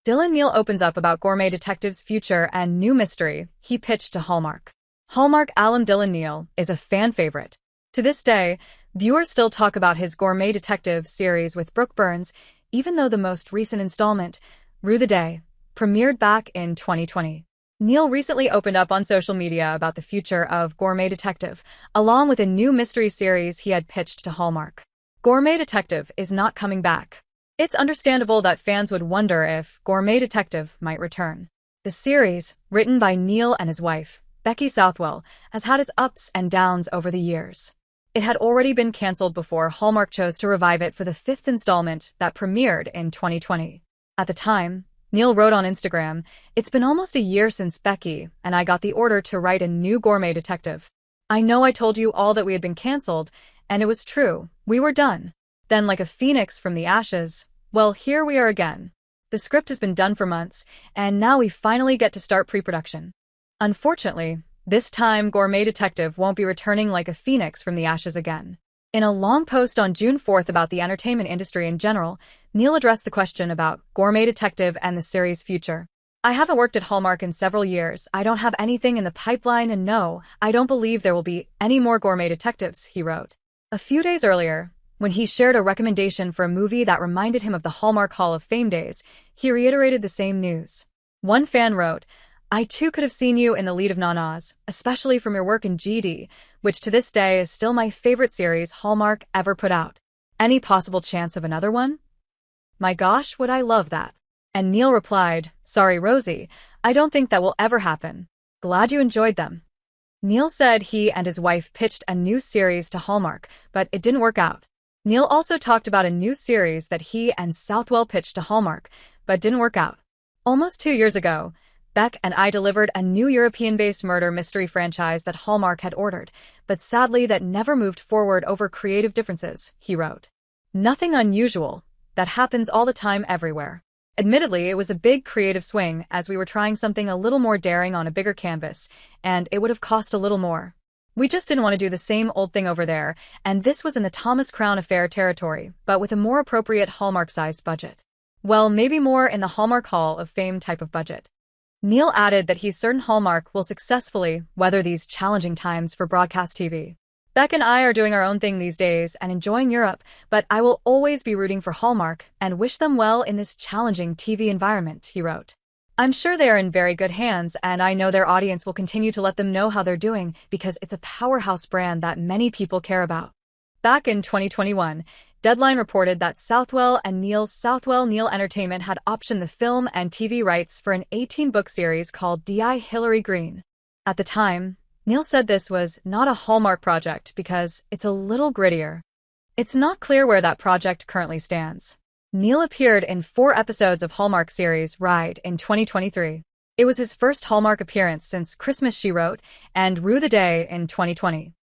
Neal opens up about Gourmet Detective's future and new mystery he pitched to Hallmark. Hallmark alum Dylan Neal is a fan favorite. To this day, viewers still talk about his Gourmet Detective series with Brooke Burns, even though the most recent installment, Rue the Day, premiered back in 2020. Neal recently opened up on social media about the future of Gourmet Detective, along with a new mystery series he had pitched to Hallmark. Gourmet Detective is not coming back. It's understandable that fans would wonder if Gourmet Detective might return. The series, written by Neal and his wife, Becky Southwell, has had its ups and downs over the years. It had already been canceled before Hallmark chose to revive it for the fifth installment that premiered in 2020. At the time, Neal wrote on Instagram, "It's been almost a year since Becky and I got the order to write a new Gourmet Detective. I know I told you all that we had been canceled, and it was true. We were done. Then, like a phoenix from the ashes, well, here we are again. The script has been done for months, and now we finally get to start pre-production. Unfortunately, this time Gourmet Detective won't be returning like a phoenix from the ashes again." In a long post on June 4th about the entertainment industry in general, Neal addressed the question about Gourmet Detective and the series' future. "I haven't worked at Hallmark in several years. I don't have anything in the pipeline, and no, I don't believe there will be any more Gourmet Detectives," he wrote. A few days earlier, when he shared a recommendation for a movie that reminded him of the Hallmark Hall of Fame days, he reiterated the same news. One fan wrote, "I too could have seen you in the lead of Nanas, especially from your work in GD, which to this day is still my favorite series Hallmark ever put out. Any possible chance of another one? My gosh, would I love that." And Neal replied, "Sorry, Rosie, I don't think that will ever happen. Glad you enjoyed them." Neal said he and his wife pitched a new series to Hallmark, but it didn't work out. Neal also talked about a new series that he and Southwell pitched to Hallmark, but didn't work out. "Almost 2 years ago, Beck and I delivered a new European-based murder mystery franchise that Hallmark had ordered, but sadly that never moved forward over creative differences," he wrote. "Nothing unusual. That happens all the time everywhere. Admittedly, it was a big creative swing as we were trying something a little more daring on a bigger canvas, and it would have cost a little more. We just didn't want to do the same old thing over there, and this was in the Thomas Crown Affair territory, but with a more appropriate Hallmark-sized budget. Well, maybe more in the Hallmark Hall of Fame type of budget." Neal added that he's certain Hallmark will successfully weather these challenging times for broadcast TV. "Beck and I are doing our own thing these days and enjoying Europe, but I will always be rooting for Hallmark and wish them well in this challenging TV environment," he wrote. "I'm sure they are in very good hands, and I know their audience will continue to let them know how they're doing because it's a powerhouse brand that many people care about." Back in 2021, Deadline reported that Southwell and Neal's Southwell Neal Entertainment had optioned the film and TV rights for an 18-book series called D.I. Hillary Green. At the time, Neal said this was not a Hallmark project because it's a little grittier. It's not clear where that project currently stands. Neal appeared in 4 episodes of Hallmark series Ride in 2023. It was his first Hallmark appearance since Christmas, She Wrote, and Rue the Day in 2020.